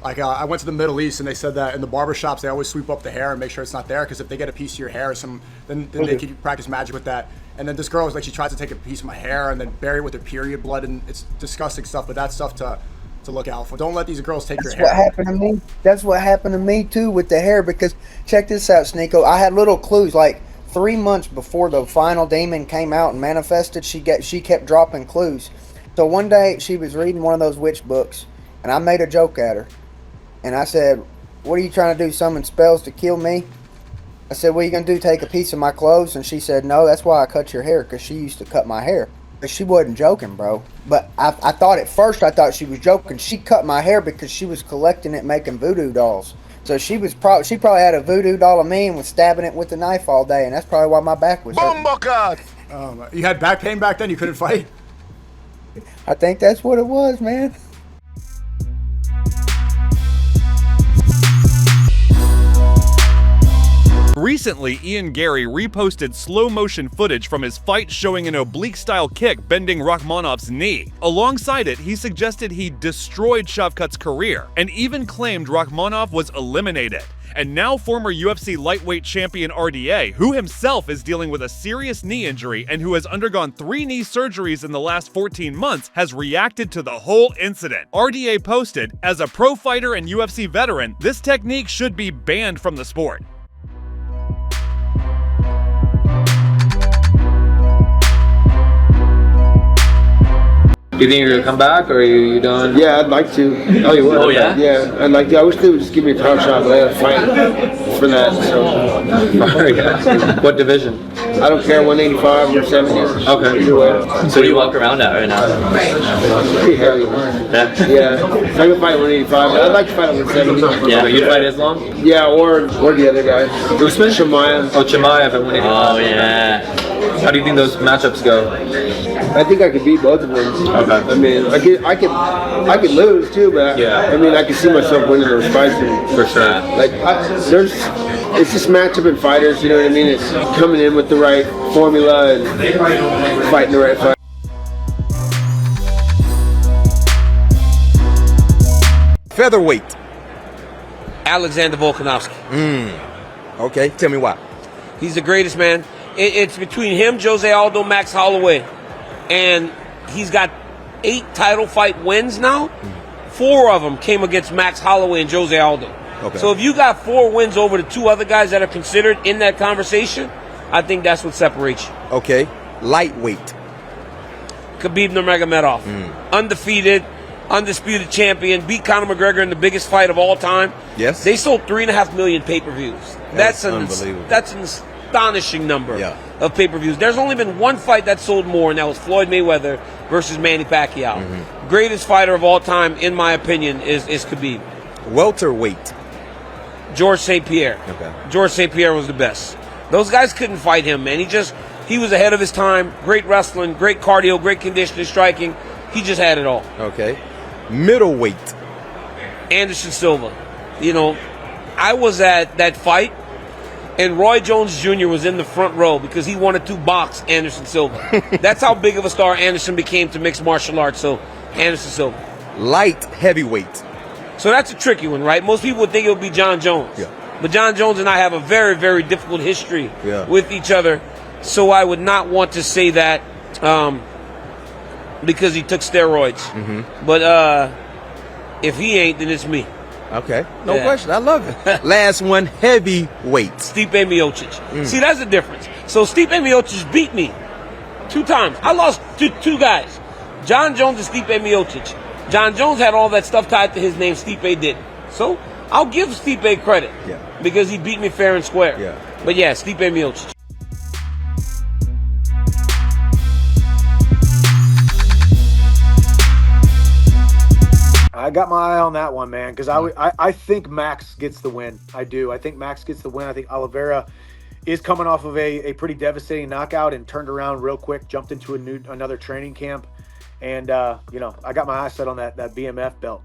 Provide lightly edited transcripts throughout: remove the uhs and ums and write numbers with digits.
Like I went to the Middle East and they said that in the barbershops they always sweep up the hair and make sure it's not there, because if they get a piece of your hair, then they can practice magic with that. And then this girl was like, she tries to take a piece of my hair and then bury it with her period blood, and it's disgusting stuff. But that's stuff to look out for. Don't let these girls take your hair. That's what happened to me. That's what happened to me too with the hair. Because check this out, Sneeko. I had little clues like 3 months before the final demon came out and manifested. She kept dropping clues. So one day she was reading one of those witch books, and I made a joke at her, and I said, "What are you trying to do? Summon spells to kill me?" I said, "What are you gonna do? Take a piece of my clothes?" And she said, "No, that's why I cut your hair, because she used to cut my hair." But she wasn't joking, bro. But I thought at first, I thought she was joking. She cut my hair because she was collecting it, making voodoo dolls. So she probably had a voodoo doll of me and was stabbing it with a knife all day, and that's probably why my back was hurting. You had back pain back then? You couldn't fight? I think that's what it was, man. Recently, Ian Gary reposted slow-motion footage from his fight showing an oblique-style kick bending Rakhmonov's knee. Alongside it, he suggested he destroyed Shavkat's career, and even claimed Rakhmonov was eliminated. And now former UFC lightweight champion RDA, who himself is dealing with a serious knee injury and who has undergone 3 knee surgeries in the last 14 months, has reacted to the whole incident. RDA posted, "As a pro fighter and UFC veteran, this technique should be banned from the sport." Do you think you're gonna come back, or are you done? Yeah, I'd like to. Oh, you would? Oh, yeah? Yeah, I'd like to. I wish they would just give me a title shot, but I had to fight for that, so. What division? I don't care, 185 or 70. Okay. Either way. So you walk around at right now? Pretty heavy. Yeah. So I can fight 185, but I'd like to fight 170. Yeah, you'd fight Islam? Yeah, or the other guy. Usman? Chimaev. Oh, Chimaev at 185. Oh, yeah. How do you think those matchups go? I think I could beat both of them. Okay. I mean, I could lose too, but yeah. I mean, I could see myself winning those fights. For sure. Like, it's just matchup and fighters. You know what I mean? It's coming in with the right formula and fighting the right fight. Featherweight. Alexander Volkanovski. Okay, tell me why. He's the greatest, man. It's between him, Jose Aldo, Max Holloway, and he's got 8 title fight wins now. 4 of them came against Max Holloway and Jose Aldo. Okay. So if you got 4 wins over the 2 other guys that are considered in that conversation, I think that's what separates you. Okay, lightweight. Khabib Nurmagomedov, undefeated, undisputed champion, beat Conor McGregor in the biggest fight of all time. Yes. They sold 3.5 million pay-per-views. That's unbelievable. That's an astonishing number Yeah. of pay-per-views. There's only been one fight that sold more, and that was Floyd Mayweather versus Manny Pacquiao. Greatest fighter of all time, in my opinion, is Khabib. Welterweight. George St. Pierre. Okay. George St. Pierre was the best. Those guys couldn't fight him, man. He was ahead of his time. Great wrestling, great cardio, great conditioning, striking. He just had it all. Okay. Middleweight. Anderson Silva. You know, I was at that fight, and Roy Jones Jr. was in the front row because he wanted to box Anderson Silva. That's how big of a star Anderson became to mixed martial arts. So, Anderson Silva. Light heavyweight. So that's a tricky one, right? Most people would think it would be John Jones. Yeah. But John Jones and I have a very, very difficult history Yeah. with each other. So I would not want to say that because he took steroids. But if he ain't, then it's me. Okay, no Yeah. question. I love it. Last one, heavyweight. Stipe Miocic. See, that's the difference. So Stipe Miocic beat me 2 times. I lost to 2 guys, John Jones and Stipe Miocic. John Jones had all that stuff tied to his name. Stipe didn't. So I'll give Stipe credit because he beat me fair and square. Yeah. But yeah, Stipe Miocic. I got my eye on that one, man, because I think Max gets the win. I do. I think Max gets the win. I think Oliveira is coming off of a pretty devastating knockout and turned around real quick, jumped into another training camp. And, you know, I got my eyes set on that BMF belt,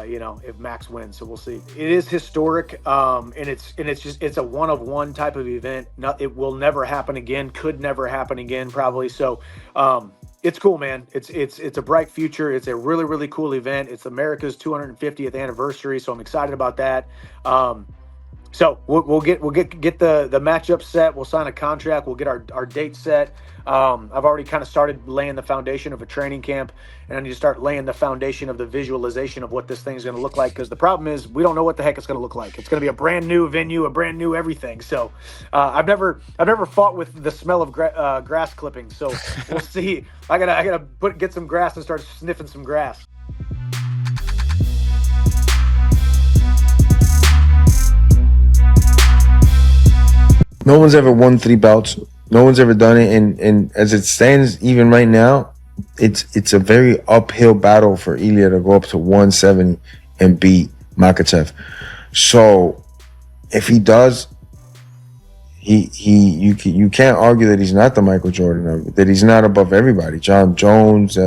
you know, if Max wins. So we'll see. It is historic, and it's a one-of-one type of event. It will never happen again, could never happen again, probably. So it's cool, man. It's a bright future. It's a really, really cool event. It's America's 250th anniversary, so I'm excited about that. So we'll get the matchup set. We'll sign a contract. We'll get our date set. I've already kind of started laying the foundation of a training camp, and I need to start laying the foundation of the visualization of what this thing's going to look like. Because the problem is we don't know what the heck it's going to look like. It's going to be a brand new venue, a brand new everything. So I've never fought with the smell of grass clippings. So we'll see. I gotta get some grass and start sniffing some grass. No one's ever won 3 belts. No one's ever done it. And as it stands, even right now, it's a very uphill battle for Ilya to go up to 170 and beat Makhachev. So if he does, you can't argue that he's not the Michael Jordan, that he's not above everybody. John Jones,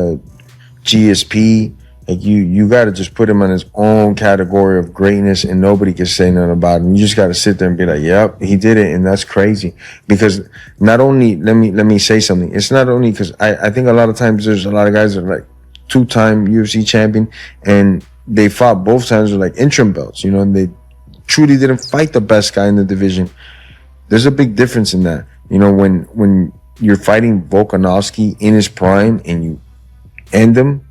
GSP. Like you got to just put him in his own category of greatness, and nobody can say nothing about him. You just got to sit there and be like, "Yep, he did it," and that's crazy. Because not only let me say something. It's not only because I think a lot of times there's a lot of guys that are like 2-time UFC champion, and they fought both times with like interim belts, you know, and they truly didn't fight the best guy in the division. There's a big difference in that, you know, when you're fighting Volkanovski in his prime and you end him.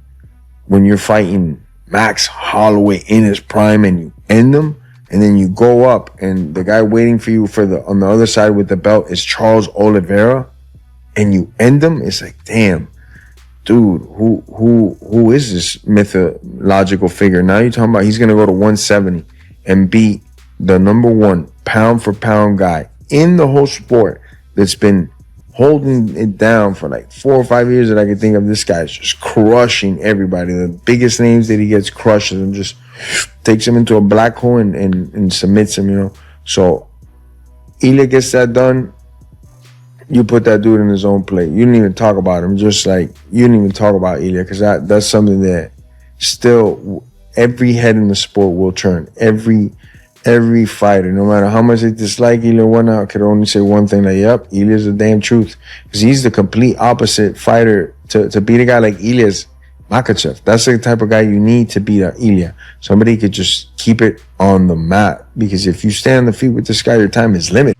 When you're fighting Max Holloway in his prime and you end him, and then you go up and the guy waiting for you on the other side with the belt is Charles Oliveira, and you end him, it's like, damn, dude, who is this mythological figure? Now you're talking about he's gonna go to 170 and beat the #1 pound for pound guy in the whole sport that's been holding it down for like 4 or 5 years that I can think of. This guy's just crushing everybody. The biggest names that he gets crushes and just takes him into a black hole and submits him, you know. So Ilya gets that done. You put that dude in his own plate. You didn't even talk about him. Just like you didn't even talk about Ilya, because that's something that still every head in the sport will turn. Every fighter, no matter how much they dislike Ilya or not, could only say one thing, like, yep, Ilya's the damn truth. Because he's the complete opposite fighter. To beat a guy like Ilya's Makhachev. That's the type of guy you need to beat Ilya. Somebody could just keep it on the mat. Because if you stand on the feet with this guy, your time is limited.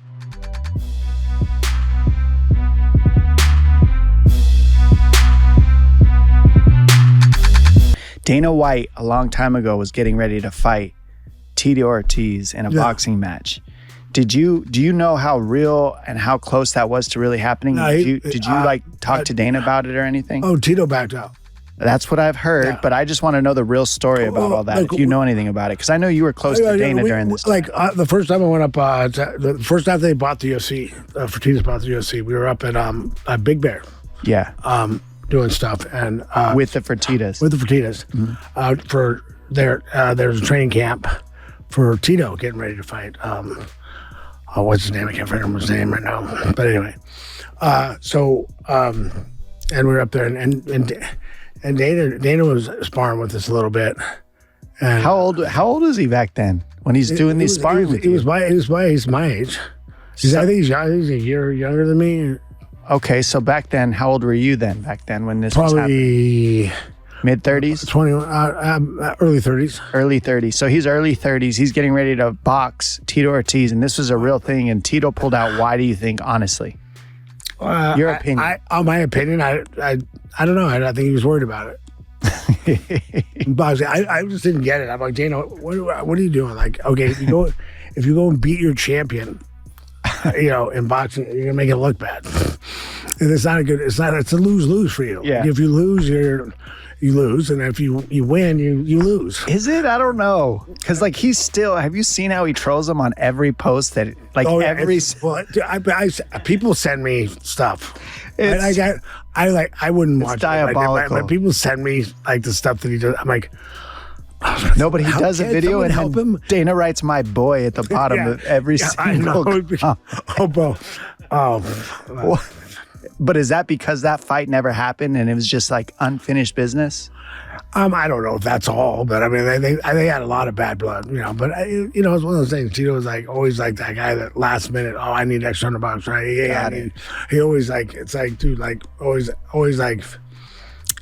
Dana White, a long time ago, was getting ready to fight Tito Ortiz in a boxing match. Do you know how real and how close that was to really happening? No, did you talk to Dana about it or anything? Oh, Tito backed out. That's what I've heard, but I just want to know the real story about all that. If you know anything about it, because I know you were close to Dana during this. The first time I went up, the first time they bought the UFC, Fertitas bought the UFC, we were up at Big Bear. Yeah. Doing stuff and with the Fertitas. There's a training camp for Tito getting ready to fight. What's his name? I can't remember his name right now. But anyway, and we were up there, and Dana was sparring with us a little bit. And how old is he back then when he's doing these sparring with you? He's my age. I think he's a year younger than me. Okay, so back then, how old were you then? Back then, when this was happening? Mid-30s? 21, early 30s. Early 30s. So he's early 30s. He's getting ready to box Tito Ortiz, and this was a real thing, and Tito pulled out. Why do you think, honestly? Your opinion. My opinion, I don't know. I think he was worried about it. Boxing, I just didn't get it. I'm like, Dana, what are you doing? Like, okay, if you go and beat your champion, in boxing, you're gonna make it look bad. And it's a lose-lose for you. Yeah. If you lose, you lose, and if you win, you lose. Is it? I don't know. Because he's still. Have you seen how he trolls him on every post that people send me stuff. I wouldn't watch diabolical. it. But people send me the stuff that he does. I'm like, no, but he does a video and help him. Dana writes "my boy" at the bottom of every single. Oh, bro. Oh. But is that because that fight never happened and it was just unfinished business? I don't know if that's all, but I mean, they had a lot of bad blood, But it's one of those things. Tito was always that guy that last minute. Oh, I need extra $100, right? Yeah, he always it's dude, always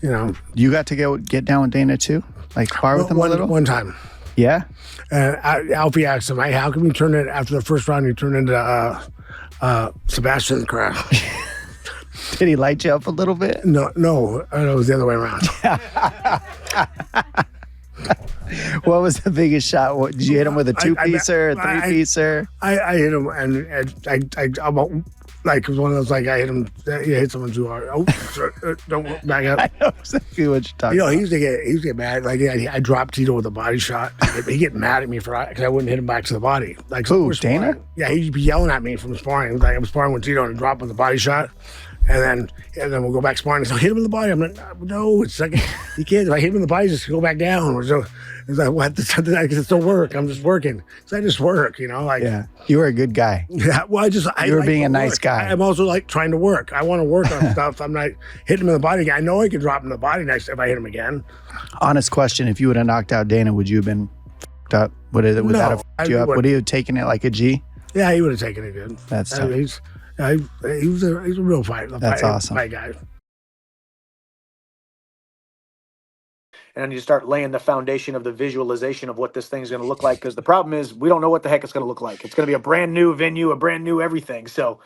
You know, You got to get down with Dana too, like spar with him a little. One time. Yeah. Alfie asked him, "Hey, how come you turn it after the first round? You turn into Sebastian crap." Did he light you up a little bit? No, it was the other way around. What was the biggest shot? Did you hit him with a 2-piecer, a 3-piecer? I hit him, and I like, it was one of those, like, I hit him, you hit someone too hard. Oh, sorry, don't back up. I know exactly what you're talking about. He used to get mad. Like, I dropped Tito with a body shot. He'd get mad at me because I wouldn't hit him back to the body. Like, so who, Dana? Yeah, he'd be yelling at me from sparring. Like, I was sparring with Tito and drop with a body shot. And then we'll go back sparring. So hit him in the body. I'm like, no, it's like, you can't. If I hit him in the body, just go back down. So it's like, what? I can still work. I'm just working. So I just work, like. Yeah, you were a good guy. Yeah, well, you were being a nice guy. I'm also like trying to work. I want to work on stuff. I'm not hitting him in the body. I know I could drop him in the body next if I hit him again. Honest question: if you would have knocked out Dana, would you have been f***ed up? Would that have f***ed you up? Would he have taken it like a G? Yeah, he would have taken it good. That's tough. He's a real fighter. That's awesome. Fight guy. And then you start laying the foundation of the visualization of what this thing's going to look like. Because the problem is we don't know what the heck it's going to look like. It's going to be a brand new venue, a brand new everything. So.